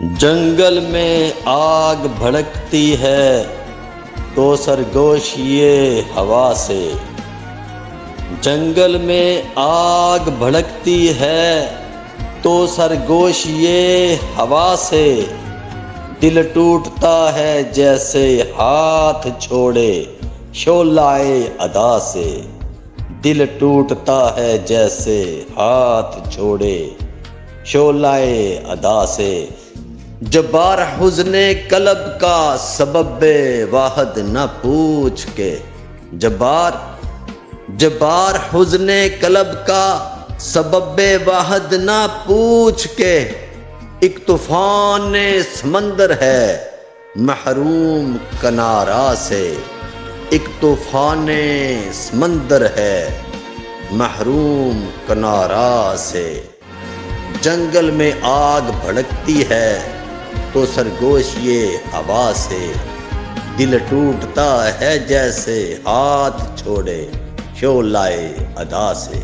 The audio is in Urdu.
جنگل میں آگ بھڑکتی ہے تو سرگوش یہ ہوا سے، جنگل میں آگ بھڑکتی ہے تو سرگوش یہ ہوا سے، دل ٹوٹتا ہے جیسے ہاتھ چھوڑے شعلہ ادا سے، دل ٹوٹتا ہے جیسے ہاتھ چھوڑے شعلہ ادا سے۔ جبار حزن قلب کا سبب واحد نہ پوچھ کے، جبار حزن قلب کا سبب واحد نہ پوچھ کے، ایک طوفان سمندر ہے محروم کنارہ سے، ایک طوفان سمندر ہے محروم کنارہ سے۔ جنگل میں آگ بھڑکتی ہے تو سرگوش یہ ہوا سے، دل ٹوٹتا ہے جیسے ہاتھ چھوڑے شعلہ ادا سے۔